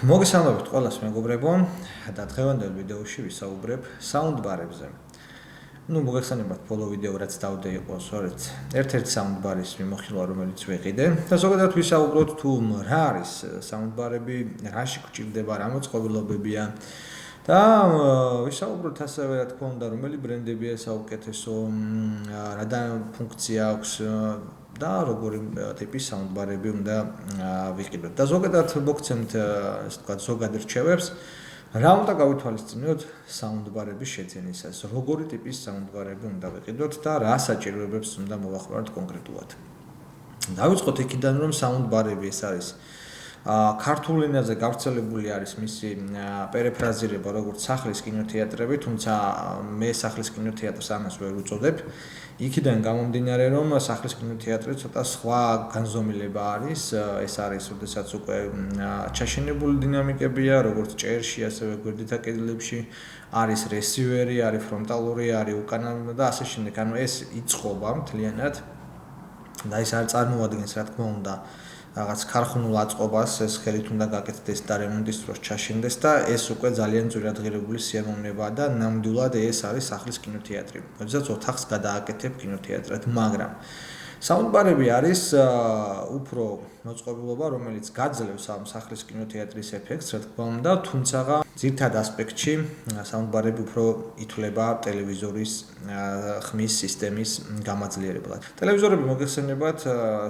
მოგესალმებით ყველას მეგობრებო და დღევანდელ ვიდეოში ვისაუბრებ საუნდბარებზე. მოგეხსენებათ ბოლო ვიდეო რაც დავდე იყო სწორედ ერთ-ერთი საუნდბარის მიმოხილვა რომელიც ვეყიდე და ზოგადად ვისაუბროთ თუ რა არის საუნდბარები, რაში გვჭირდება, რა მოწყობილობებია და ვისაუბროთ ასევე რა თქმა უნდა რომელი ბრენდებია საუკეთესო, რა და ფუნქცია აქვს და როგორი ტიპის საუნდბარები უნდა ვიყიდოთ. და ზოგადად მოგცემთ ასე ვთქვათ ზოგად რჩევებს, რა უნდა გავითვალისწინოთ საუნდბარების შეძენისას, როგორი ტიპის საუნდბარები უნდა ვიყიდოთ და რა საჭიროებებს უნდა მოვახმაროთ კონკრეტულად. დავიწყოთ იქიდან რომ საუნდბარები ეს არის ქართულ ენაზე გავრცელებული არის მისი პერიფრაზირება როგორც სახლის კინოთეატრები, თუმცა მე სახლის კინოთეატრს ამას ვერ უწოდებ. იქიდან გამომდინარე რომ სახლის კინოთეატრი ცოტა სხვა განზომილება არის, ეს არის ოდესაც უკვე ჩაშენებული დინამიკებია, როგორც ჭერში, ასევე გვერდითა კედლებში, არის რესივერი, არის ფრონტალური, არის უკანა და ასე შემდეგ. ანუ ეს იწყობა მთლიანად და ეს არ წარმოადგენს რა თქმა უნდა რაღაც ქარხნულ აწყობას, ეს ხელით უნდა გაკეთდეს და რემონტის დროს ჩაშენდეს და ეს უკვე ძალიან ძვირადღირებული სიამოვნებაა და ნამდვილად ეს არის სახლის კინოთეატრი. როდესაც ოთახს გადააკეთებ კინოთეატრად, მაგრამ საუნდბარები არის უფრო მოწყობილობა, რომელიც გაძლევს ამ სახლის კინოთეატრის ეფექტს, რა თქმა უნდა, თუმცა ძირითად ასპექტში საუნდბარები უფრო ითვლება ტელევიზორის ხმის სისტემის გამაძლიერებლად. ტელევიზორები მოგეხსენებათ,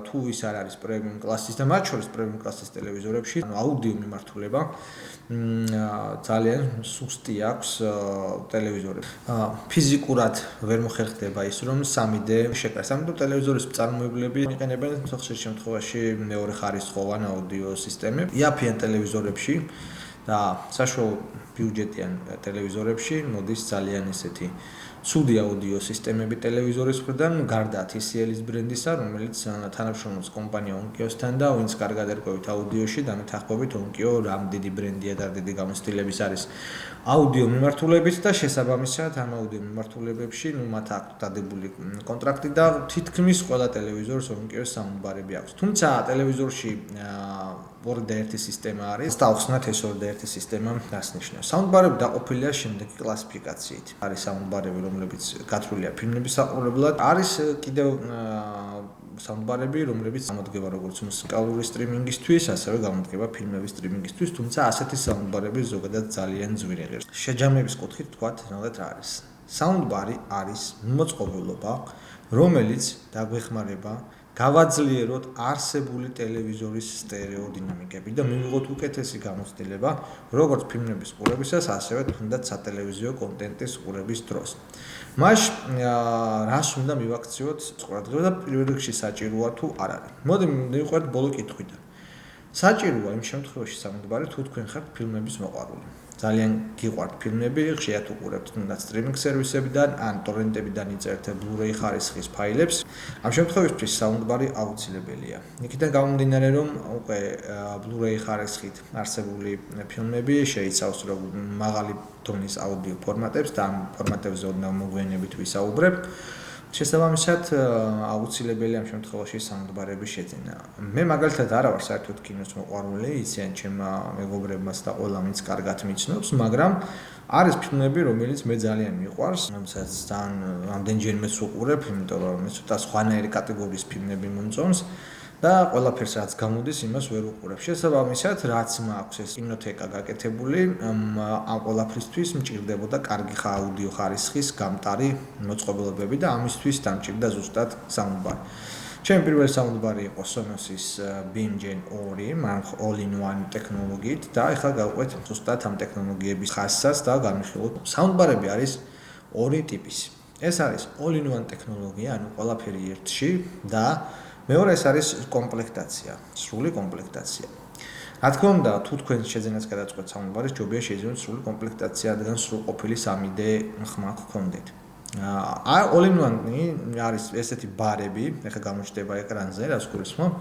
თუ ის არ არის პრემიუმ კლასის და მათ შორის პრემიუმ კლასის ტელევიზორებში, აუდიო მიმართულება ძალიან სუსტი აქვს ტელევიზორები. ფიზიკურად ვერ მოხერხდება ის, რომ 3D შეკრას. ამიტომ ტელევიზორის მწარმოებლები იყენებენ ხშირ შემთხვევაში მეორე ხარისხოვან აუდიო სისტემებს. იაფიან ტელევიზორებში და საშუალო ბიუჯეტიან ტელევიზორებში მოდის ძალიან ესეთი ცუდი აუდიო სისტემები ტელევიზორის მხრიდან, გარდა TCL-ის ბრენდისა, რომელიც თანამშრომლობს კომპანია Onkyo-სთან და ვინც კარგად ერკვევით აუდიოში, დამეთანხმებით Onkyo რამ დიდი ბრენდია და დიდი გამოცდილების არის აუდიო მიმართულებით და შესაბამისად ამ აუდიო მიმართულებებში მათ აქვს დადებული კონტრაქტი და თითქმის ყველა ტელევიზორს Onkyo-ს საუნდბარები აქვს. თუმცა ტელევიზორში 2-1 სისტემა არის და ახსნათ ეს 2-1 სისტემა რას ნიშნავს. საუნდბარები დაყოფილია შემდეგი კლასიფიკაციით. არის საუნდბარები რომლებიც გათვლილია ფილმების საყურებლად, არის კიდევ საუნდბარები რომლებიც გამოდგება როგორც მუსიკალური სტრიმინგისთვის, ასევე გამოდგება ფილმების სტრიმინგისთვის, თუმცა ასეთი საუნდბარები ზოგადად ძალიან ძვირი ღირს. შეჯამების კუთხით ვთქვათ, რა არის. საუნდბარი არის მოწყობილობა, რომელიც დაგვეხმარება გავაძლიეროთ არსებული ტელევიზორის სტერეო დინამიკები და მივიღოთ უკეთესი გამოცდილება როგორც ფილმების ყურებისას, ასევე თუნდაც სატელევიზიო კონტენტის ყურების დროს. მას რას უნდა მივაქციოთ ყურადღება და პირველ რიგში საჭიროა თუ არ არის. მოდი მივყვეთ ბოლო კითხვიდან. საჭიროა იმ შემთხვევაში საუნდბარი თუ თქვენ ხართ ფილმების მოყვარული. ძალიან გიყვართ ფილმები, ხშირად უყურებთ თუნდაც სტრიმინგ სერვისებიდან ან ტორენტებიდან იწერთ Blu-ray ხარისხის ფაილებს. ამ შემთხვევისთვის საუნდბარი აუცილებელია. იქიდან გამომდინარე რომ უკვე Blu-ray ხარისხით არსებული ფილმები შეიცავს მაღალი დონის აუდიო ფორმატებს და ამ ფორმატებზე უნდა მოგვიანებით ვისაუბრებ. შესაბამისად აუცილებელია ამ შემთხვევაში საუნდბარების შეძენა. მე მაგალითად არა ვარ საერთოდ კინოს მოყვარული, იციან ჩემმა მეგობრებმაც და ყველა ვინც კარგად მიცნობს, მაგრამ არის ფილმები, რომელიც მე ძალიან მიყვარს, რომელსაც ძალიან რამდენჯერმეც ვუყურებ, იმიტომ რომ მე ცოტა სხვანაირი კატეგორიის ფილმები მომწონს და ყველაფერს რაც გამოდის, იმას ვერ ვუყურებ. შესაბამისად, რაც მაქვს ეს კინოთეკა გაკეთებული, ამ ყველაფრისთვის მჭირდებოდა კარგი აუდიო ხარისხის გამტარი მოწყობილობები და ამისთვის დამჭირდა ზუსტად საუნდბარი. ჩემი პირველი საუნდბარი იყო Sonos-ის Beam Gen 2, მაგრამ all-in-one ტექნოლოგიით და ახლა გავყვეთ ზუსტად ამ ტექნოლოგიების ხასიათს და განვიხილოთ. საუნდბარები არის ორი ტიპის. ეს არის all-in-one ტექნოლოგია, ანუ ყველაფერი ერთში და მეორე ეს არის კომპლექტაცია, სრული კომპლექტაცია. რა თქმა უნდა, თუ თქვენ შეძენას გადაწყვეტთ საუნდბარის, ჯობია შეიძინოთ სრული კომპლექტაცია, რადგან სრულყოფილი 3D ხმა გქონდეთ. all-in-one არის ესეთი ბარები, ახლა გამოჩნდება ეკრანზე, რაც გულისხმობ.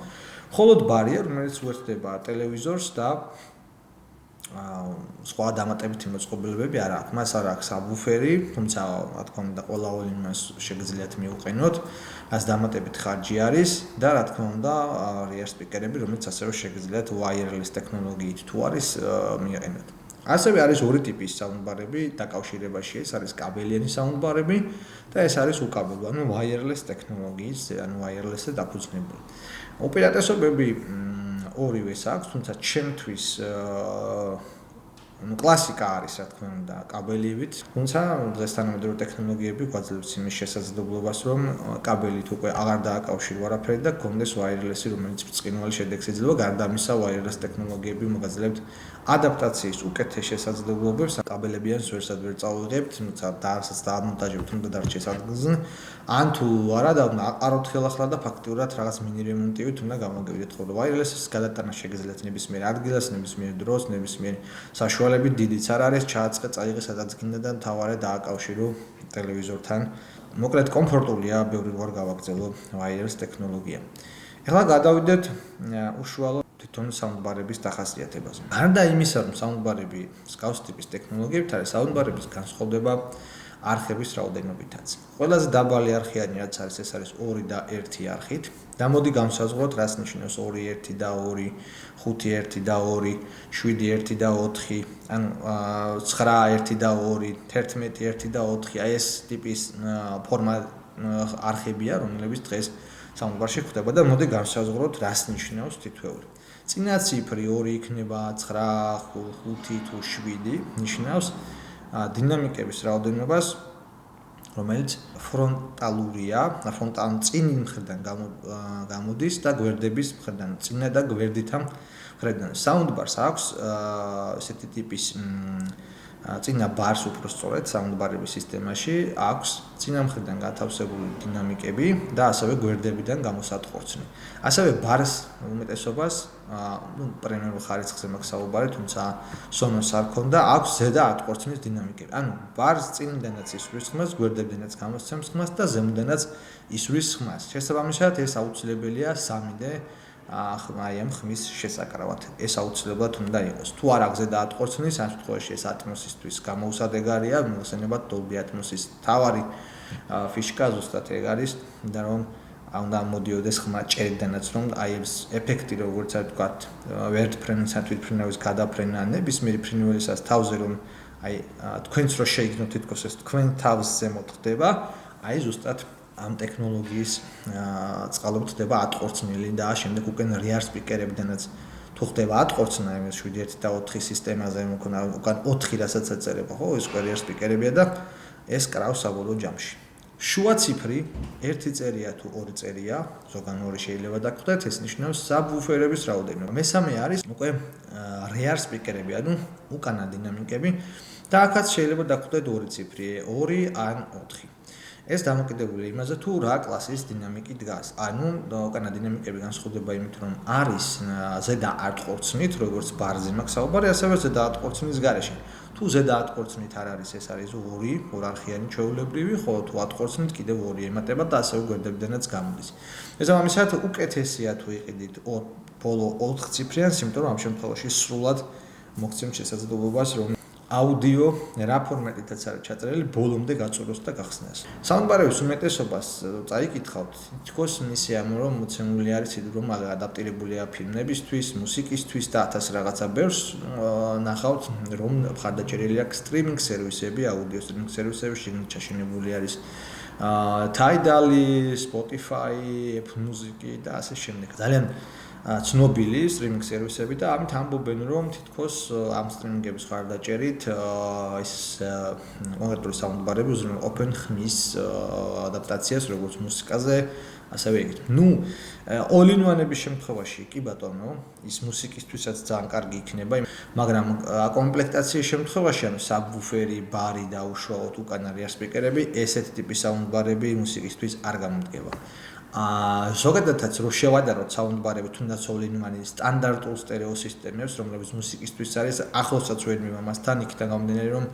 მხოლოდ ბარია, რომელიც უერთდება ტელევიზორს და სხვა დამატებითი მოწყობილობები არ აქვს. მას არ აქვს საბვუფერი, თუმცა რა თქმა უნდა ყველა ვოლუმს შეგიძლიათ მიუყენოთ. ას დამატებითი ხარჯი არის და რა თქმა უნდა rear speaker-ები, რომელიც ასევე შეგიძლიათ wireless ტექნოლოგიით თუ არის მიეყენოთ. ასევე არის ორი ტიპის საუნდბარები დაკავშირებაში, ეს არის კაბელიანი საუნდბარები და ეს არის უკაბელო, ანუ wireless ტექნოლოგიის, ანუ wireless-ზე დაფუძნებული. უპირატესობები ორივეს აქვს, თუმცა ჩემთვის კლასიკა არის, რა თქმა უნდა, კაბელიებით, თუმცა დღესდღეობრივი ტექნოლოგიები გვაძლევს იმის შესაძლებლობას, რომ კაბელით უკვე აღარ დააკავშირო არაფერი და გქონდეს wireless-ი, რომელიც ბრწყინვალე შედეგს იძლევა, გარდა ამისა wireless ტექნოლოგიები მოგვაძლევთ ადაპტაციის უკეთეს შესაძლებლობებს, კაბელებიან სვერსად ვერ წავიღებთ, თუმცა დაარსած დაამონტაჟებთ, უნდა დარჩეს ადგილზე, ან თუ არა და აყაროთ ხელახლა და ფაქტიურად რაღაც მინი რემონტივით უნდა გამოგივიდეთ, ხოლო wireless-ის გადატანა შეგიძლიათ ნებისმიერ ადგილას, ნებისმიერ დროს, ნებისმიერ საშუალებით დიდიც არ არის, ჩააწყე, წაიღე სადაც გინდა და მთავარად დააკავშირო ტელევიზორთან. მოკლედ კომფორტულია, ბევრი როარ გავაგრძელო wireless ტექნოლოგია. ეხლა გადავიდეთ უშუალო თვითონ საუნდბარების დახასიათებაზე. გარდა იმისა, რომ საუნდბარები მსგავს ტიპის ტექნოლოგიებით არის, საუნდბარების განსხვავდება არხების რაოდენობითაც. ყველაზე დაბალი არხიანი რაც არის, ეს არის 2 და 1 არხით. და მოდი განსაზღვროთ, რას ნიშნავს 2, 1 და 2, 5, 1 და 2, 7, 1 და 4, ანუ 9, 1 და 2, 11, 1 და 4. აი ეს ტიპის ფორმა არხებია, რომლებიც დღეს საუნდბარში ხდება და მოდი განსაზღვროთ, რას ნიშნავს თითოეული. წინა ციფრი 2 იქნება 9, 5 თუ 7 ნიშნავს დინამიკების რაოდენობას, რომელიც ფრონტალურია, ფრონტალ წინის მხრიდან გამოდის და გვერდების მხრიდან, წინა და გვერდითა მხრიდან. საუნდბარს აქვს ესეთი ტიპის წინა ბარს უფრო სწორედ საუნდბარების სისტემაში აქვს წინა მხრიდან გათავსებული დინამიკები და ასევე გვერდებიდან გამოსატყორცნი. ასევე ბარს უმეტესობას პრემიუმ ხარისხზე მაქვს საუბარი, თუმცა Sonos არ ქონდა, აქვს ზედა ატყორცნის დინამიკები. ანუ ბარს წინიდანაც ისვრის ხმას, გვერდებიდანაც გამოსცემს ხმას და ზემოდანაც ისვრის ხმას. შესაბამისად, ეს აუცილებელია 3D აი ამ ხმის შესაკრავად. ეს აუცილებლად უნდა იყოს. თუ არ აქვს ზედა ატყორცნის, ამ შემთხვევაში ეს Atmos-ისთვის გამოუსადეგარია, მოხსენებათ Dolby Atmos-ის თავარი ფიშკა ზუსტად ეგ არის და რომ უნდა მოდიოდეს ხმა ჭერიდანაც, რომ აი ეს ეფექტი როგორც არ ვთქვათ, ვერტფრენისა თვითფრინავის გადაფრენა, ნებისმიერი ფრინველისას თავზე რომ აი თქვენც რო შეიგნოთ თითქოს ეს თქვენ თავს ზემოთ ხდება, აი ზუსტად ამ ტექნოლოგიის წყალობით ხდება ატყორცნილი და შემდეგ უკვე rear speaker-ებიდანაც თუ ხდება ატყორცნა იმ 7.1 და 4 სისტემაზე მქონდა უკან 4 რასაც აწერება, ხო, ეს rear speaker-ებია და ეს კრავს საბოლოო ჯამში. შუა ციფრი 1 წერია თუ 2 წერია, ზოგან 2 შეიძლება დაგხვდეთ, ეს ნიშნავს საბვუფერების რაოდენობა. მესამე არის უკვე rear speaker-ები, ანუ უკანა დინამიკები და აქაც შეიძლება დაგხვდეთ 2 ციფრი, 2 ან 4. ეს დამოკიდებულია იმაზე, თუ რა კლასის დინამიკი დგას. ანუ უკანა დინამიკები განსხვავდება იმით, რომ არის ზედა ატყორცნით, როგორც ბარზე მაქვს საუბარი, ასევე ზედა ატყორცნის გარეშე. თუ ზედა ატყორცნით არ არის, ეს არის 2 არხიანი ჩვეულებრივი, ხოლო თუ ატყორცნით კიდევ 2 ემატება და ასევე გვერდებიდანაც გამოდის. შესაბამისად, უკეთესია თუ იყიდით ბოლო 4 ციფრიანს, იმიტომ რომ ამ შემთხვევაში სრულად მოგცემთ შესაძლებლობას, რომ აუდიო რა ფორმატითაც არის ჩაწერილი, ბოლომდე გაწუროს და გახსნას. საუნდბარების უმეტესობას წაიკითხავთ, თითქოს ისეა, რომ მოცემული არის ის, რომ ადაპტირებულია ფილმებისთვის, მუსიკისთვის და 1000 რაღაცა ბევრს ნახავთ, რომ მხარდაჭერილი აქვს სტრიმინგ სერვისები, აუდიო სტრიმინგ სერვისები, ჩაშენებული არის Tidal, Spotify, Apple Music და ასე შემდეგ. ძალიან ცნობილი სტრიმინგ სერვისები და ამით ამბობენ, რომ თითქოს ამ სტრიმინგების ხარდაჭერით ეს კონკრეტული საუნდბარები უზრუნველყოფენ open ხმის ადაპტაციას როგორც მუსიკაზე, ასევე ეგეთ. all-in-one-ების შემთხვევაში კი ბატონო, ის მუსიკისთვისაც ძალიან კარგი იქნება, მაგრამ კომპლექტაციის შემთხვევაში, ანუ საბვუფერი, ბარი და უშუალოდ უკანა rear speaker-ები, ესეთი ტიპის საუნდბარები მუსიკისთვის არ გამოდგება. ზოგადადაც რო შევადაროთ საუნდბარები თუნდაც all-in-one სტანდარტულ სტერეო სისტემებს, რომლებიც მუსიკისთვის არის, ახლოსაც ვერ მივა მასთან, იქიდან გამომდინარე, რომ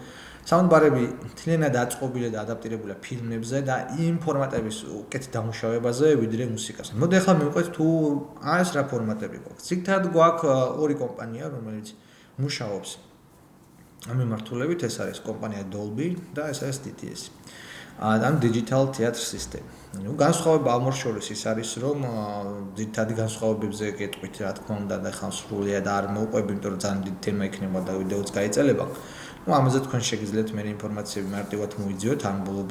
საუნდბარები მთლიანად აწყობილი და ადაპტირებულია ფილმებზე და იმ ფორმატების უკეთ დამუშავებაზე, ვიდრე მუსიკაზე. მოდი ახლა მივყვეთ თუ ეს რა ფორმატები გვაქვს. ძირითადად გვაქვს 2 კომპანია, რომელიც მუშაობს ამ მიმართულებით ეს არის კომპანია Dolby და ეს არის DTS. ან Digital Theatre System. ნუ განსხვავება ამ ორ შორის ის არის, რომ ძირითადი განსხვავებებზე გეტყვით, რა თქმა უნდა, და ხან სრულიად არ მოვყვები, იმიტომ რომ ძალიან დიდი თემა იქნება და ვიდეოც გაიწელება. ნუ ამაზე თქვენ შეგიძლიათ მე ინფორმაციები მარტივად მოიძიოთ, ან ბოლო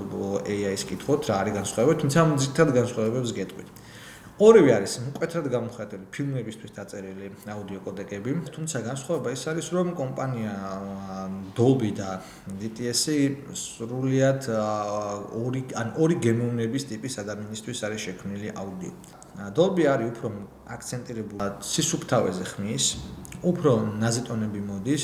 AI-ს კითხოთ, რა არის განსხვავება, თუმცა ამ ძირითად განსხვავებებს გეტყვით. ორივე არის მკვეთრად გამოხატული ფილმებისთვის დაწერილი აუდიო კოდეკები, თუმცა განსხვავება ის არის, რომ კომპანია Dolby და DTS-ი სრულიად ორი გემოვნების ტიპის ადამიანისთვის არის შექმნილი აუდიო. Dolby არის უფრო აქცენტირებული სისუფთავეზე ხმის, უფრო ნაზი ტონები მოდის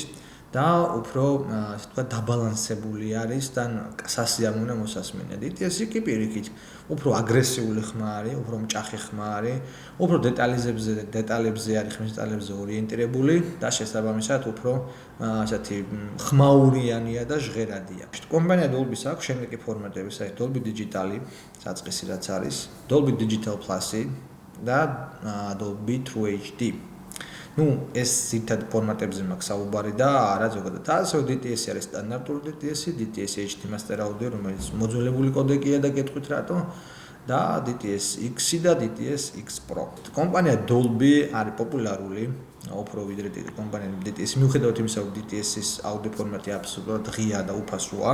და უფრო ასე ვთქვათ დაბალანსებული არის და სასიამოვნო მოსასმენად. DTS-ი კი პირიქით უფრო აგრესიული ხმა არის, უფრო მჭახი ხმა არის, უფრო დეტალებზე არის ხმის დეტალებზე ორიენტირებული და შესაბამისად უფრო ასეთი ხმაურიანია და ჟღერადია. კომპანია Dolby-ს აქვს შემდეგი ფორმატები, საერთოდ Dolby Digital-ი, საწყისი რაც არის, Dolby Digital Plus-ი და Dolby True HD. ნუ ეს ძირითად ფორმატებზე მაქვს საუბარი და არა ზოგადად. ასევე DTS არის სტანდარტული DTS-ი, DTS HD Master Audio, რომელიც მოძველებული კოდეკია და გეტყვით რატო და DTS X-ი და DTS X Pro. კომპანია Dolby არის პოპულარული, უფრო ვიდრე კომპანია DTS, მიუხედავად იმისა, რომ DTS-ის აუდიო ფორმატი აბსოლუტურად ღია და უფასოა.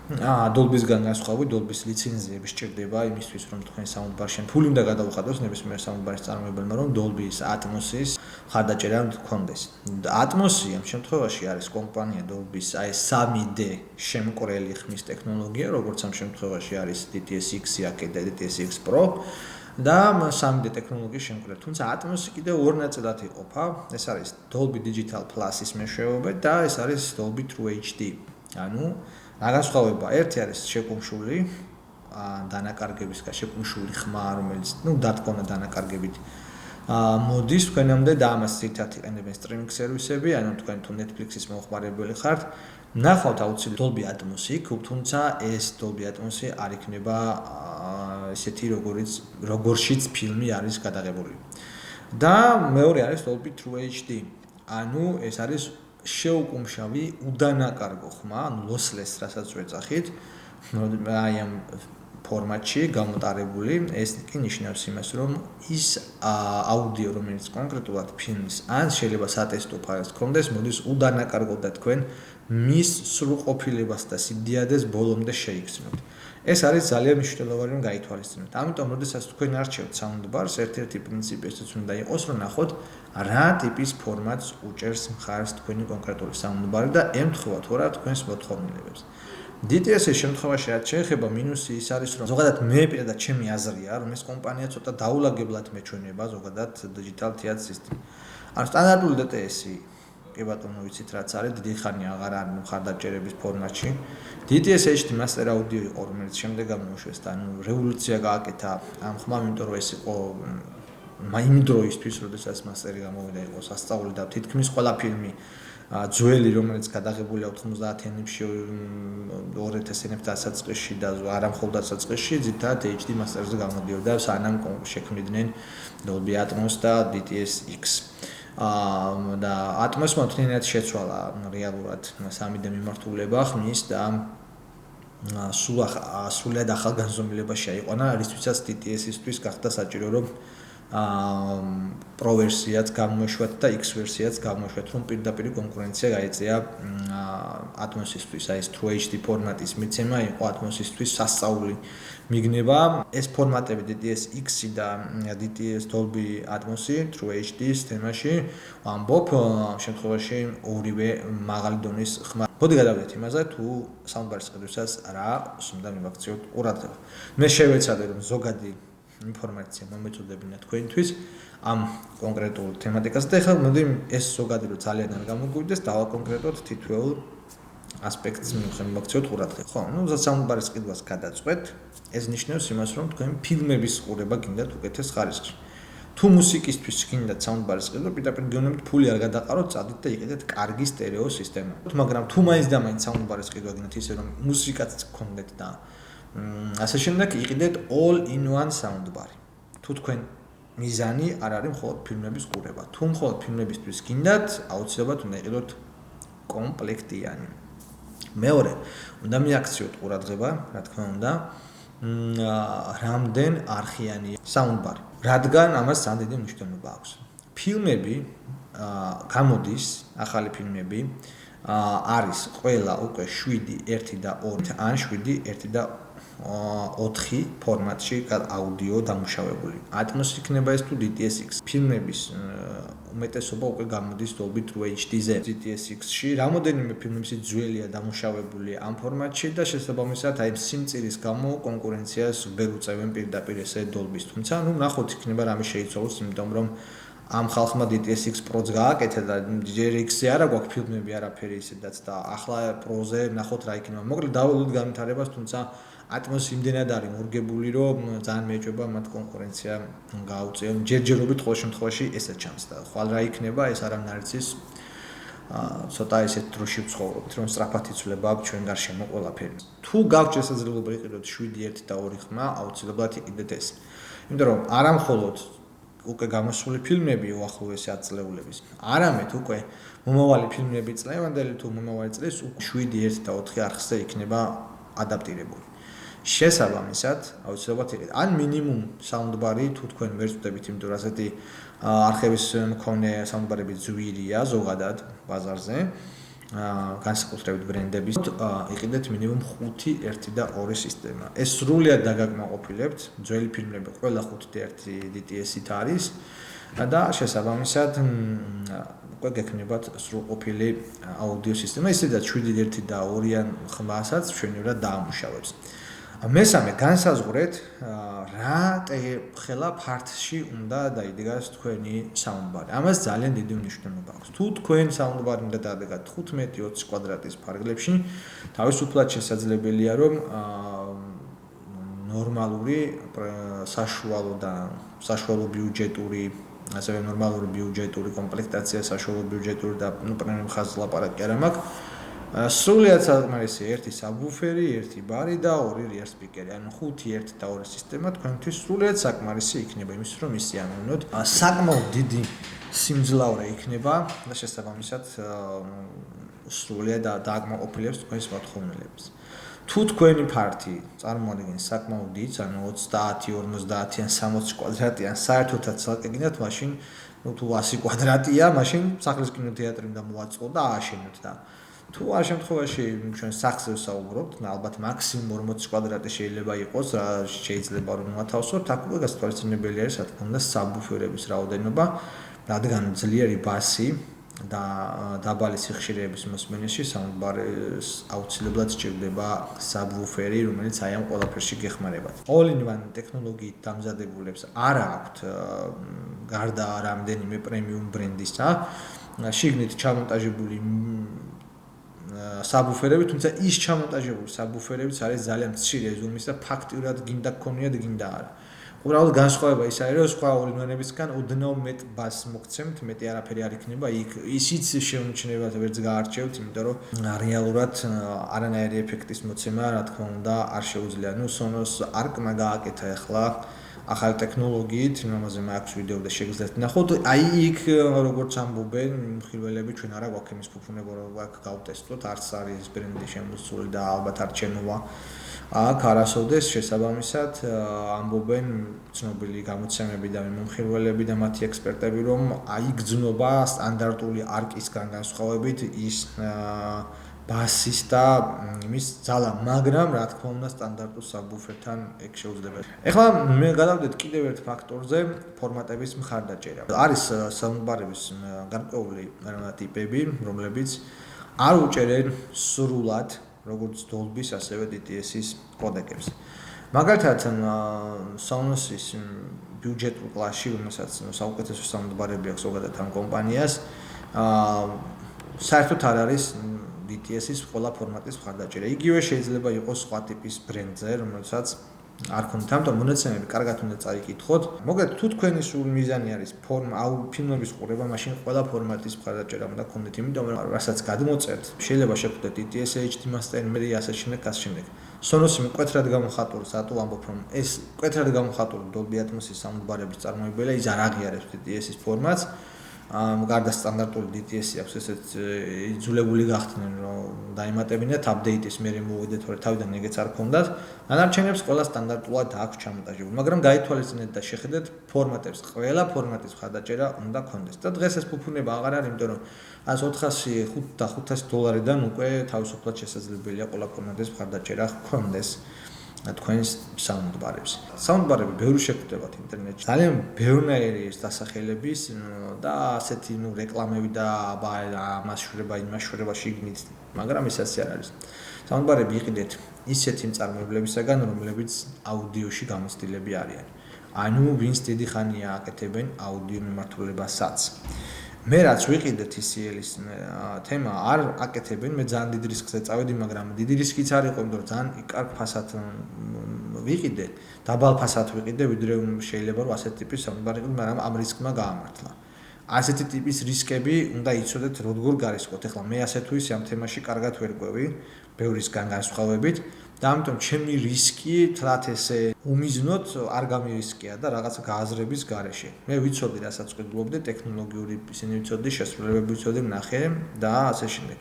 Dolby-სგან განსხვავებით, Dolby-ს ლიცენზიები სჭირდება იმისთვის, რომ თქვენ საუნდბარში ფული უნდა გადაუხადოს ნებისმიერ საუნდბარის წარმოებელმა, რომ Dolby-ის Atmos-ის ხარდაჭერა გქონდეს. Atmos-ი ამ შემთხვევაში არის კომპანია Dolby-ის აი 3D შემკვრელი ხმის ტექნოლოგია, როგორც ამ შემთხვევაში არის DTS X-ი და DTS X Pro და 3D ტექნოლოგიის შემკვრელი. თუმცა Atmos-ი კიდევ ორ ნაწილად იყოფა. ეს არის Dolby Digital Plus-ის მეშვეობა და ეს არის Dolby True HD. ანუ განსხვავება ერთი არის შეკუმშული დანაკარგების შეკუმშული ხმა, რომელიც დათქონა დანაკარგებით მოდის თქვენამდე და ამას ძირითადად იყენებენ სტრიმინგ სერვისები, ანუ თქვენ თუ Netflix-ის მომხმარებელი ხართ, ნახავთ აუცილებლად Dolby Atmos-ი, თუმცა ეს Dolby Atmos-ი არ იქნება ესეთი როგორშიც ფილმი არის გადაღებული. და მეორე არის Dolby True HD. ანუ ეს არის შეუკუმშავი უდანაკარგო ხმა, ანუ lossless, რასაც ვეძახით, აი ამ ფორმატში გამოტარებული, ეს კი ნიშნავს იმას, რომ ის აუდიო, რომელიც კონკრეტულად ფილმის, ან შეიძლება სატესტო ფაილს გქონდეს, მოდის უდანაკარგოდ და თქვენ მის სრულყოფილებას და სიდიადეს ბოლომდე შეიგრძნოთ. ეს არის ძალიან მნიშვნელოვანი რომ გაითვალისწინოთ. ამიტომ, როდესაც თქვენ არჩევთ საუნდბარს, ერთ-ერთი პრინციპი ესეც უნდა იყოს, რომ ნახოთ რა ტიპის ფორმატს უჭერს მხარს თქვენი კონკრეტული საუნდბარი და ემთხვევა თუ არა თქვენს მოთხოვნილებებს. DTS-ის შემთხვევაში რაც შეეხება მინუსი ის არის, რომ ზოგადად მე პირადად ჩემი აზრია, რომ ეს კომპანია ცოტა დაულაგებლად მეჩვენება ზოგადად Digital Theatre System. ანუ სტანდარტული DTS-ი კი ბატონო ვიცით რაც არის, დიდი ხანია აღარ არის მხარდაჭერების ფორმატში. DTS HD Master Audio იყო, რომელიც შემდეგ გამოუშვეს და ანუ რევოლუცია გააკეთა ამ ხმამ, იმიტომ რომ ეს იყო იმ დროისთვის, როდესაც მასტერი გამოვიდა, იყო სასწაული და თითქმის ყველა ფილმი ძველი, რომელიც გადაღებულია 90-იანებში 2000-იანების დასაწყისში და არა მხოლოდ დასაწყისში, ძირითადად HD მასტერზე გამოდიოდა, სანამ შექმნიდნენ Dolby Atmos და DTS X. და Atmos-მა თუნდაც შეცვალა რეალურად 3D მიმართულება ხმის და სულად ახალ განზომილებაში აიყვანა, რისთვისაც DTS-ისთვის გახდა საჭირო, რომ Pro ვერსიაც გამოეშვათ და X ვერსიაც გამოეშვათ, რომ პირდაპირ კონკურენცია გაეწია Atmos-ისთვის, აი ეს True HD ფორმატის მიცემა იყო Atmos-ისთვის სასწაული მიგნება. ეს ფორმატები DTS X-ი და DTS Dolby Atmos-ი True HD-ის თემაში ამბობ, ამ შემთხვევაში ორივე მაღალი დონის ხმა. მოდი გადავიდეთ იმაზე, თუ საუნდბარის ყიდვისას რა უნდა მივაქციოთ ყურადღება. მე შევეცადე, რომ ზოგადი ინფორმაცია მომეწოდებინა თქვენთვის ამ კონკრეტულ თემატიკაზე და ეხლა მოდი ეს ზოგადი რომ ძალიან არ გამოგვიდეს დავაკონკრეტოთ თითოეულ ასპექტს მივაქციოთ ყურადღება. ხო, ნუ საუნდბარის ყიდვას გადაწყვეთ. ეს ნიშნავს იმას, რომ თქვენ ფილმების ყურება გინდათ უკეთეს ხარისხში. თუ მუსიკისთვის გინდათ საუნდბარის ყიდვა, პირდაპირ გეუბნებით ფული არ გადაყაროთ, წადით და იყიდეთ კარგი სტერეო სისტემა. მაგრამ თუ მაინც და მაინც საუნდბარის ყიდვა გინდათ ისე რომ მუსიკაც გქონდეთ და ასე შემდეგ იყიდეთ all in one soundbar. თუ თქვენ მიზანი არ არის მხოლოდ ფილმების ყურება. თუ მხოლოდ ფილმებისთვის გინდათ, აუცილებლად უნდა იყიდოთ კომპლექტიანი. მეორე, უნდა მიაქციოთ ყურადღება, რა თქმა უნდა, რამდენ არხიანი საუნდბარი. რადგან ამას ძალიან დიდი მნიშვნელობა აქვს. ფილმები გამოდის, ახალი ფილმები არის ყველა უკვე 7, 1 და 2 ან 7, 1 და 4 ფორმატში აუდიო დამუშავებული. Atmos იქნება ეს თუ DTSX. ფილმების უმეტესობა უკვე გამოდის Dolby True HD-ზე. DTSX-ში რამოდენიმე ფილმების ძველია დამუშავებული ამ ფორმატში და შესაბამისად აი სიმწირის გამო კონკურენციას ვერ უწევენ პირდაპირ ესე Dolby-ს. თუმცა ნახოთ იქნება რამე შეიცვალოს, იმიტომ რომ ამ ხალხმა DTSX Pro-ს გააკეთა და DRX-ზე არა გვაქვს ფილმები არაფერი ისედაც და ახლა Pro-ზე ნახოთ რა იქნება. მოკლედ დავალოთ განვითარებას, თუმცა Atmos იმდენად არის მორგებული, რომ ძალიან მეჭვება მათ კონკურენცია გაუწიონ. ჯერჯერობით ყოველ შემთხვევაში ესეც ჩანს და ხვალ რა იქნება, ეს არავინ არ იცის. ცოტა ესეთ დროში ვცხოვრობთ, რომ სწრაფად იცვლება აქვს ჩვენ გარშემო ყველაფერი. თუ გაქვთ შესაძლებლობა იყიდოთ 7, 1 და 2 ხმა, აუცილებლად იყიდეთ ეს. იმიტომ რომ არა მხოლოდ უკვე გამოსული ფილმები უახლოესი ათწლეულების, არამედ უკვე მომავალი ფილმები წლევანდელი თუ მომავალი წლის 7, 1 და 4 არხზე იქნება ადაპტირებული. შესაბამისად, აუცილებლად იყიდეთ. ან მინიმუმ საუნდბარი თუ თქვენ ვერ ვწდებით, იმიტომ რომ ასეთი არხების მქონე საუნდბარები ძვირია ზოგადად ბაზარზე, განსაკუთრებით ბრენდების, იყიდეთ მინიმუმ 5, 1 და 2 სისტემა. ეს სრულად დაგაკმაყოფილებთ, ძველი ფილმები ყველა 5 და 1 DTS-ით არის და შესაბამისად უკვე გექნებათ სრულყოფილი აუდიო სისტემა, ისედაც 7, 1 და 2-იან ხმასაც ჩვენივრად დაამუშავებს. მესამე, განსაზღვრეთ რა ხელა ფართში უნდა დაიდგას თქვენი საუნდბარი. ამას ძალიან დიდი მნიშვნელობა აქვს. თუ თქვენ საუნდბარი უნდა დაადგათ 15-20 კვადრატის ფარგლებში, თავისუფლად შესაძლებელია, რომ ნორმალური საშუალო ბიუჯეტური, ასევე ნორმალური ბიუჯეტური კომპლექტაცია, საშუალო ბიუჯეტური და პრემიუმ ხაზს ლაპარაკი არ მაქვს. სრულიად საკმარისი 1 საბვუფერი, 1 ბარი და 2 რეარ სპიკერი. ანუ 5, 1 და 2 სისტემა თქვენთვის სრულიად საკმარისი იქნება იმის რომ ისე ამოვნოთ. საკმაოდ დიდი სიმძლავრე იქნება და შესაბამისად სრულიად დააკმაყოფილებს თქვენს მოთხოვნილებას. თუ თქვენი ფართი წარმოადგენს საკმაოდ დიდ, ანუ 30, 50 ან 60 კვადრატი ან საერთოდაც ცალკე გინდათ, მაშინ თუ 100 კვადრატია, მაშინ სახლის კინოთეატრი უნდა მოაწყო და ააშენოთ და თუ ამ შემთხვევაში ჩვენ სახზე ვსაუბრობთ, ალბათ მაქსიმუმ 40 კვადრატი შეიძლება იყოს, რა შეიძლება რომ მოათავსოთ, აქ უკვე გასათვალისწინებელი არის, რა თქმა უნდა, საბუფერების რაოდენობა, რადგან ძლიერი ბასი და დაბალი სიხშირეების მოსმენაში საუნდბარს აუცილებლად სჭირდება საბვუფერი, რომელიც აი ამ ყველაფერში გეხმარება. All-in-one ტექნოლოგიით დამზადებულებს არა აქვთ გარდა რამდენიმე პრემიუმ ბრენდისა, შიგნით ჩამონტაჟებული საბუფერები, თუმცა ის ჩამონტაჟებული საბუფერებიც არის ძალიან მცირე ზომის და ფაქტიურად გინდა გქონიათ, გინდა არა. უბრალოდ განსხვავება ის არის, რომ სხვა all-in-one-ებისგან ოდნავ მეტ ბასს მოგცემთ, მეტი არაფერი არ იქნება, ისიც შეუმჩნევად ვერც გაარჩევთ, იმიტომ რომ რეალურად არანაირი ეფექტის მოცემა, რა თქმა უნდა, არ შეუძლია. ნუ Sonos Arc-მა გააკეთა ახლა ახალი ტექნოლოგიით, იმაზე მაქვს ვიდეო და შეგიძლიათ ნახოთ. აი იქ როგორც ამბობენ მხილველები, ჩვენ არა გვაქვს იმის ფუფუნება, რომ აქ გავტესტოთ, არც არის ბრენდი შემოსული და ალბათ არ ჩემოვა. აქ არასოდეს შესაბამისად ამბობენ ცნობილი გამოცემები და მომხილველები და მათი ექსპერტები, რომ აი გძნობა სტანდარტული არკისგან განსხვავებით ის ბასის და იმის ძალა, მაგრამ რა თქმა უნდა სტანდარტულ საბუფერთან ეგ შეუძლებელი. ეხლა მე გადავდეთ კიდევ ერთ ფაქტორზე, ფორმატების მხარდაჭერა. არის საუნდბარების გარკვეული ტიპები, რომლებიც არ უჭერენ სრულად როგორც Dolby-s, ასევე DTS-ის კოდეკებს. მაგალითად, Sonos-ის ბიუჯეტურ კლასში, რომელსაც საუკეთესო საუნდბარები აქვს ზოგადად ამ კომპანიას, საერთოდ არ არის DTS-ის ყველა ფორმატის მხარდაჭერა. იგივე შეიძლება იყოს სხვა ტიპის ბრენდზე, რომელსაც არ ქონდათ, ამიტომ მონაცემები კარგად უნდა წაიკითხოთ. მოკლედ, თუ თქვენი სულ მიზანი არის ფილმების ყურება, მაშინ ყველა ფორმატის მხარდაჭერა უნდა გქონდეთ, იმიტომ რომ რასაც გადმოწერთ, შეიძლება შეხვდეთ DTS HD Master, მე ასე შემდეგ, ასე შემდეგ. Sonos-ი მკვეთრად გამოხატული, სატუ ამბობ, რომ ეს მკვეთრად გამოხატული Dolby Atmos-ის საუნდბარების წარმოებელია, ის არ აღიარებს DTS-ის ფორმატს. გარდა სტანდარტული DTS-ი აქვს ესეც იძულებული გახდნენ რომ დაემატებინათ აპდეიტის მერე მოვიდეთ, თორე თავიდან ეგეც არ ქონდათ. დანარჩენებს ყველა სტანდარტულად აქვს ჩამონტაჟებული, მაგრამ გაითვალისწინეთ და შეხედეთ ფორმატებს, ყველა ფორმატის მხარდაჭერა უნდა ქონდეს. და დღეს ეს ფუფუნება აღარ არის, იმიტომ რომ $400-500-დან უკვე თავისუფლად შესაძლებელია ყველა ფორმატის მხარდაჭერა ქონდეს. თქვენს საუნდბარებს. საუნდბარები ბევრი შეგვხვდებათ ინტერნეტში. ძალიან ბევრნაირი ეს დასახელების და ასეთი რეკლამები და ამას შვრება, იმას შვრება შიგნით, მაგრამ ეს ასე არ არის. საუნდბარები იყიდეთ ისეთი მწარმოებლებისაგან, რომლებიც აუდიოში გამოცდილები არიან. ანუ ვინც დიდი ხანია აკეთებენ აუდიო მიმართულებასაც. მე რაც ვიყიდე TCL-ის თემა არ აკეთებენ, მე ძალიან დიდ რისკზე წავედი, მაგრამ დიდი რისკიც არ იყო, იმიტომ რომ ძალიან კარგ ფასად ვიყიდე, დაბალ ფასად ვიყიდე, ვიდრე შეიძლება რომ ასეთი ტიპის საუნდბარი იყიდე, მაგრამ ამ რისკმა გაამართლა. ასეთი ტიპის რისკები უნდა იცოდეთ როგორ გარისკოთ. ეხლა მე ასე თუ ისე ამ თემაში კარგად ვერ ყვევი, ბევრისგან განსხვავებით. და ამიტომ ჩემი რისკი თლათ ესე უმიზნოდ არ გამირისკია და რაღაცა გააზრების გარეშე. მე ვიცოდი, რასაც ვყიდულობდი, ტექნოლოგიური ისინი ვიცოდი, შესრულებები ვიცოდი, ვნახე და ასე შემდეგ.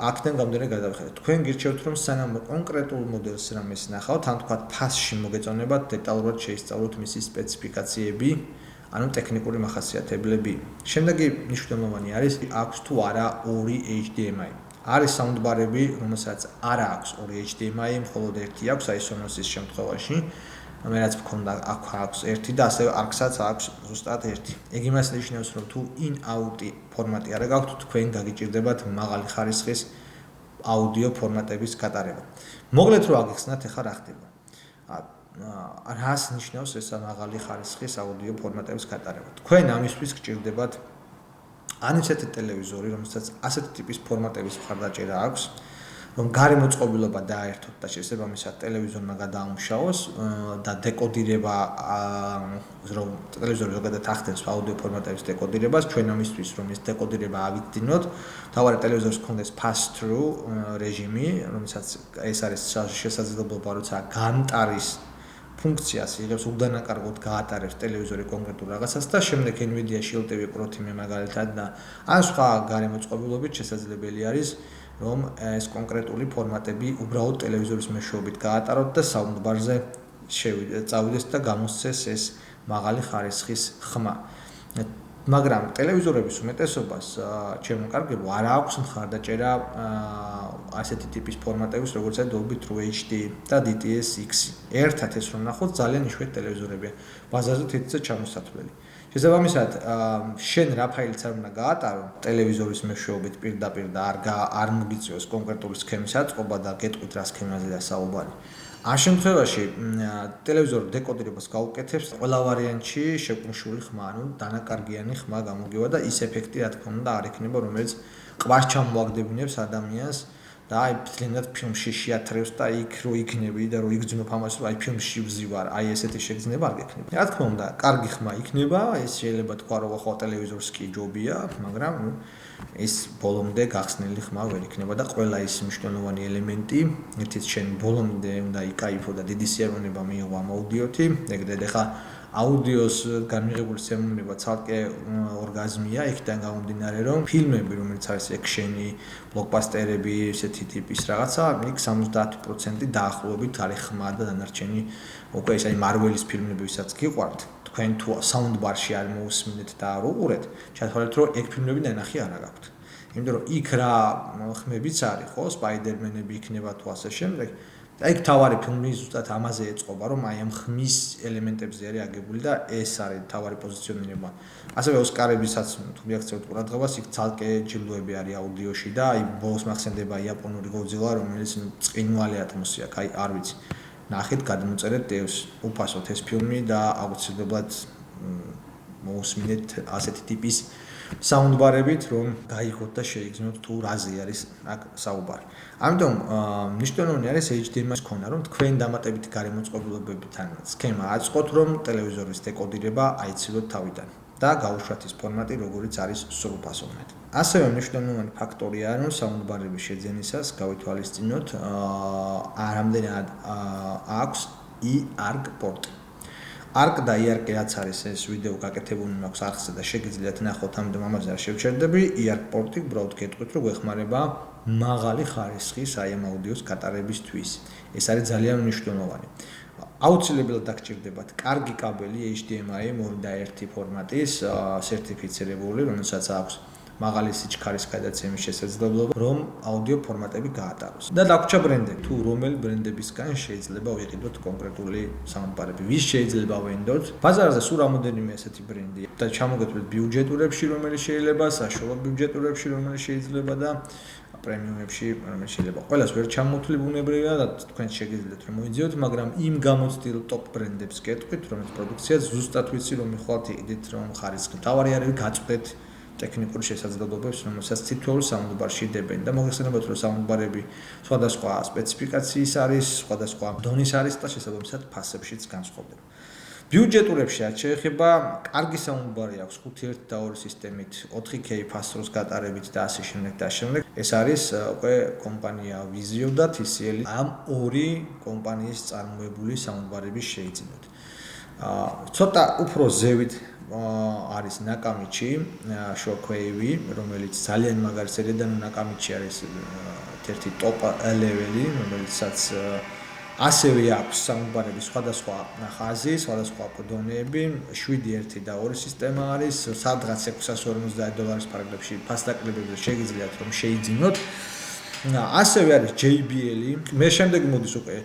აქედან გამომდინარე გადავხედეთ. თქვენ გირჩევთ, რომ სანამ კონკრეტულ მოდელს რამეს ნახავთ, ან თქვა ფასში მოგეწონებათ, დეტალურად შეისწავლოთ მისი სპეციფიკაციები, ანუ ტექნიკური მახასიათებლები. შემდეგი მნიშვნელოვანი არის, აქვს თუ არა 2 HDMI. არის საუნდბარები, რომელსაც არ აქვს 2 HDMI, მხოლოდ ერთი აქვს, აი Sonos-ის შემთხვევაში. მე რაც მქონდა, აქვს ერთი და ასევე ARX-აც აქვს ზუსტად ერთი. ეგ იმას ნიშნავს, რომ თუ in-out ფორმატი არ გაქვთ, თქვენ გაგიჭირდებათ მაღალი ხარისხის აუდიო ფორმატების გატარება. მოკლედ რო აგიხსნათ, ეხლა რა ხდება? რას ნიშნავს ეს მაღალი ხარისხის აუდიო ფორმატების გატარება? თქვენ ამისთვის გჭირდებათ ან ისეთი ტელევიზორი, რომელსაც ასეთი ტიპის ფორმატების მხარდაჭერა აქვს, რომ გარემოწყობილობა დაერთოთ და შესაბამისად ტელევიზორმა გადაამუშავოს და დეკოდირება, რომ ტელევიზორი ზოგადად ახდენს აუდიო ფორმატების დეკოდირებას, ჩვენ ამისთვის რომ ეს დეკოდირება ავიძინოთ, თავარი ტელევიზორს ჰქონდეს pass-through რეჟიმი, რომელსაც ეს არის შესაძლებლობა, როცა გამტარის ფუნქციას იღებს, უდანაკარგოდ გაატარებს ტელევიზორი კონკრეტულ რაღაცას და შემდეგ NVIDIA Shield TV Pro თიმე მაგალითად და ან სხვა გარემოწყობილობით შესაძლებელი არის, რომ ეს კონკრეტული ფორმატები უბრალოდ ტელევიზორის მეშვეობით გაატაროთ და საუნდბარზე წავიდეს და გამოსცეს ეს მაღალი ხარისხის ხმა. მაგრამ ტელევიზორების უმეტესობას ჩემო კარგებო არ აქვს მხარდაჭერა ასეთი ტიპის ფორმატების, როგორიცაა Dolby True HD და DTS-X. ერთად ეს რომ ნახოთ, ძალიან იშვიათი ტელევიზორებია, ბაზარზე თითქმის ჩამოსათვლელი. შესაბამისად, შენ რა ფაილიც არ უნდა გაატარო, ტელევიზორის მეშვეობით პირდაპირ და არ მოგიწევს კონკრეტული სქემის აწყობა და გეტყვით რა სქემაზეა საუბარი. ამ შემთხვევაში ტელევიზორ დეკოდირებას გაუკეთებს ყველა ვარიანტში შეკუმშული ხმა, ანუ დანაკარგიანი ხმა გამოგება და ის ეფექტი რა თქმა უნდა არ იქნება, რომელიც ყვარს ჩამოაგდებინებს ადამიანს და აი ფთლინად ფილმში შეათრევს და იქ რო იქნები და რო იგრძნობ ამას, რომ აი ფილმში ვზივარ, აი ესეთი შეგრძნება არ გექნება. რა თქმა უნდა, კარგი ხმა იქნება, ეს შეიძლება თქვა რომ ახლა ტელევიზორს კი ჯობია, მაგრამ ეს ბოლომდე გახსნილი ხმა ვერ იქნება და ყველა ის მნიშვნელოვანი ელემენტი, ერთიც შენ ბოლომდე უნდა იკაიფო და დიდი სიამოვნება მიიღო ამ აუდიოთი, ეგრეთ ახლა აუდიოს განმიღებული სიამოვნება ცალკე ორგაზმია, იქიდან გამომდინარე, რომ ფილმები, რომელიც არის ექშენი, ბლოკბასტერები, ესეთი ტიპის რაღაცა, იქ 70% დაახლოებით არის ხმა და დანარჩენი უკვე ეს აი მარველის ფილმები, ვისაც გიყვართ, თქვენ თუ საუნდბარში არ მოусმინეთ და არ უყურეთ, ჩათვალეთ, რომ ეგ ფილმები ნანახი არ გაქვთ. იმიტომ რომ იქ რა ხმებიც არის, ხო, სპაიდერმენები იქნება თუ ასე შემდეგ. და იქ თავარი ფილმი ზუსტად ამაზე ეწყობა, რომ აი ამ ხმის ელემენტებზე არის აგებული და ეს არის თავარი პოზიციონირება. ასევე ოსკარებისაც თუ მიაქცევთ ყურადღებას, იქ ცალკე ჯილდოები არის აუდიოში და აი ბოლოს მახსენდება იაპონური Godzilla, რომელიც წინვალი ატმოსი აქვს, აი არ ვიცი. ნახეთ, გადმოწერეთ დევს უფასოდ ეს ფილმი და აუცილებლად მოусმინეთ ასეთი ტიპის საუნდბარებით, რომ გაიგოთ და შეიგრძნოთ თუ რაზე არის აქ საუბარი. ამიტომ მნიშვნელოვანი არის HDMI-ის ქონა, რომ თქვენ დამატებითი გარემოწყობილობებთან სქემა აწყოთ, რომ ტელევიზორის დეკოდირება აიცილოთ თავიდან და გაუშვათ ის ფორმატი, როგორიც არის სრულფასოვნად. ასევე მნიშვნელოვანი ფაქტორია, რომ საუნდბარების შეძენისას გავითვალისწინოთ, რამდენად აქვს e-ARG პორტი. ARC და IARC რაც არის ეს ვიდეო გაკეთებული მაქვს არხზე და შეგიძლიათ ნახოთ, ამიტომ ამაზე არ შევჩერდები. IARC პორტი უბრალოდ გეტყვით, რომ გვეხმარება მაღალი ხარისხის აი ამ აუდიოს გატარებისთვის. ეს არის ძალიან მნიშვნელოვანი. აუცილებლად დაგჭირდებათ კარგი კაბელი HDMI 2.1 ფორმატის, სერტიფიცირებული, რომელსაც აქვს მაღალი სიჩქარის გადაცემის შესაძლებლობა, რომ აუდიო ფორმატები გაატაროს. და დაგვრჩა ბრენდები. თუ რომელი ბრენდებისგან შეიძლება ვიყიდოთ კონკრეტული საუნდბარები, ვის შეიძლება ვენდოთ. ბაზარზე სულ რამოდენიმე ესეთი ბრენდია და ჩამოგეთვლით ბიუჯეტურებში, რომელიც შეიძლება, საშუალო ბიუჯეტურებში, რომელიც შეიძლება და პრემიუმებში, რომელიც შეიძლება. ყველას ვერ ჩამოვთვლი ბუნებრივია და თქვენ შეგიძლიათ რომ მოიძიოთ, მაგრამ იმ გამოცდილ ტოპ ბრენდებს გეტყვით, რომელიც პროდუქციას ზუსტად ვიცი, რომ მიხვალთ იყიდით, რომ ხარისხი მთავარი არის, გაწყვეტ ტექნიკური შესაძლებლობებს, რომელსაც თითოეულ საუნდბარში დებენ და მოგეხსენებათ, რომ საუნდბარები სხვადასხვა სპეციფიკაციის არის, სხვადასხვა დონის არის და შესაბამისად ფასებშიც განსხვავდება. ბიუჯეტურებში რაც შეეხება, კარგი საუნდბარი აქვს 5.1 და 2 სისტემით, 4K ფასდროს გატარებით და ასე შემდეგ და შემდეგ. ეს არის უკვე კომპანია Vizio და TCL ამ ორი კომპანიის წარმოებული საუნდბარების შეიძინოთ. ცოტა უფრო ზევით არის ნაკამიჩი Shockwave, რომელიც ძალიან მაგარი სერია და ნაკამიჩი არის ერთ-ერთი ტოპ ლეველი, რომელსაც ასევე აქვს საუნდბარები სხვადასხვა ხაზი, სხვადასხვა დონეები, 7.1 და 2 სისტემა არის, სადღაც $650 ფარგლებში ფასდაკლებებზე შეგიძლიათ რომ შეიძინოთ. ასევე არის JBL-ი, მე შემდეგ მოდის უკვე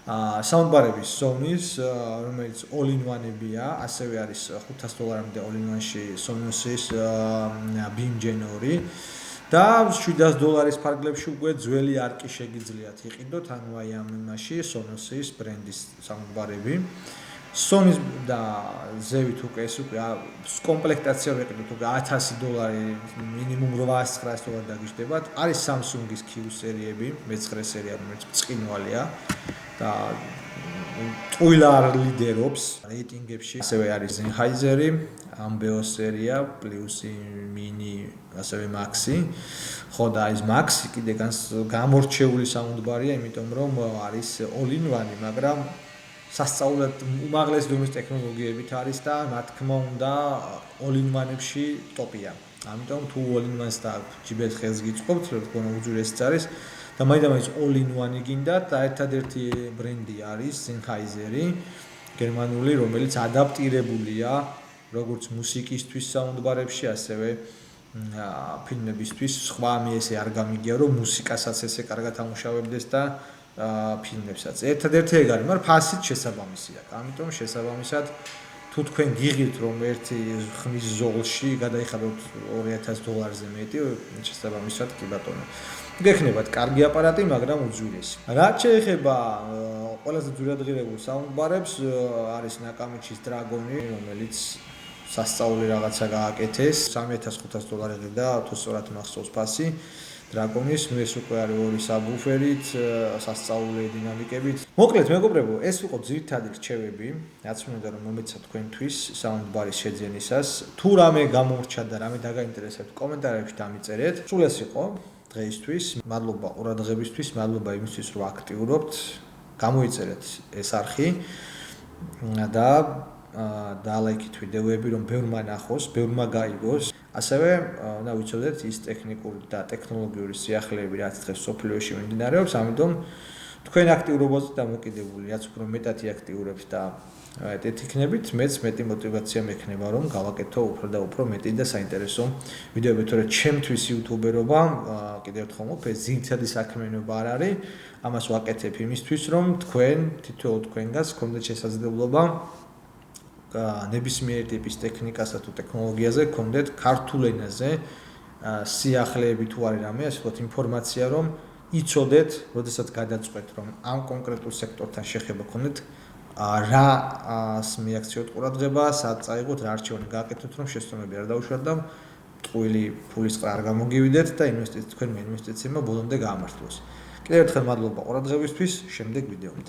საუნდბარები Sony-ს, რომელიც all-in-one-ებია, ასევე არის $500-მდე all-in-one-ში Sonos-ის Beam Gen 2 და $700 ფარგლებში უკვე ძველი ARC-ი შეგიძლიათ იყიდოთ, ანუ აი ამ იმაში Sonos-ის ბრენდის საუნდბარები. Sony და ზევით უკვე ეს უკვე კომპლექტაცია ვიყიდოთ უკვე $1000 მინიმუმ $800 დაგიჯდებათ. არის Samsung-ის Q სერიები, მე-9 სერია, რომელიც ბრწყინვალეა და ტყუილა არ ლიდერობს რეიტინგებში. ასევე არის Sennheiser-ი, Ambeo სერია, პლუსი, მინი, ასევე Maxi. ხო და ეს Maxi კიდე გამორჩეული საუნდბარია, იმიტომ რომ არის all-in-one, მაგრამ სასწაულად უმაღლეს დონის ტექნოლოგიებით არის და რა თქმა უნდა all-in-one-ებში ტოპია. ამიტომ თუ all-in-one-ს და ჯიბეთ ხელს გიწყობთ, რა თქმა უნდა უძვირესიც არის და მაინც all-in-one-ი გინდათ და ერთადერთი ბრენდი არის Sennheiser-ი, გერმანული, რომელიც ადაპტირებულია როგორც მუსიკისთვის საუნდბარებში, ასევე ფილმებისთვის. სხვა მე ესე არ გამიგია, რომ მუსიკასაც ესე კარგად ამუშავებდეს და ფილმებსაც. ერთადერთი ეგ არის, მაგრამ ფასით შესაბამისია. ამიტომ შესაბამისად თუ თქვენ გიღებთ რომ ერთი ხმის ზოლში გადაიხადოთ $2000-ზე მეტი, შესაბამისად კი ბატონო. გექნებათ კარგი აპარატი, მაგრამ უძვირესი. რაც შეეხება ყველაზე ძვირად ღირებულ საუნდბარებს, არის ნაკამიჩის Dragon-ი, რომელიც სასწაული რაღაცა გააკეთეს, $3500 ღირდა, თუ სწორად მახსოვს ფასი. Dragon-ის, ნუ ეს უკვე არის ორი საბუფერით, სასწაული დინამიკებით. მოკლედ, მეგობრებო, ეს იყო ძირითადი რჩევები, რაც მინდა რომ მომეცათ თქვენთვის საუნდბარის შეძენისას. თუ რამე გამორჩა და რამე დაგაინტერესებთ, კომენტარებში დამიწერეთ. სულ ეს იყო დღეისთვის. მადლობა ყურადღებისთვის, მადლობა იმისთვის, რომ აქტიურობთ. გამოიწერეთ ეს არხი და დალაიქით ვიდეოები, რომ ბევრმა ნახოს, ბევრმა გაიგოს. ასევე და ვიცოდეთ ის ტექნიკური და ტექნოლოგიური სიახლეები, რაც დღეს სოფლიოში მიმდინარეობს, ამიტომ თქვენ აქტიურობაზე დამოკიდებული, რაც უფრო მეტად აქტიურებს და ეგეთ იქნებით, მეც მეტი мотиваცია მექნება, რომ გავაკეთო უფრო და უფრო მეტი და საინტერესო ვიდეოები, თორე ჩემთვის იუთუბერობა, კიდევ ერთხელ მოფე, ძირითადი საქმიანობა არ არის, ამას ვაკეთებ იმისთვის, რომ თქვენ, თითოეულ თქვენგანს გქონდეთ შესაძლებლობა ნებისმიერ ტიპის ტექნიკასა თუ ტექნოლოგიაზე გქონდეთ ქართულ ენაზე სიახლეები თუ არის რამე, ასე ვთქვათ, ინფორმაცია, რომ იცოდეთ, როდესაც გადაწყვეტ, რომ ამ კონკრეტულ სექტორთან შეხება გქონდეთ, რას მიაქციოთ ყურადღება, სად წაიღოთ, რა არჩევანი გააკეთოთ, რომ შესწავლები არ დაუშვათ და ტყუილი ფულის ყრა არ გამოგივიდეთ და თქვენმა ინვესტიციებმა ბოლომდე გაამართლოს. კიდევ ერთხელ მადლობა ყურადღებისთვის, შემდეგ ვიდეომდე.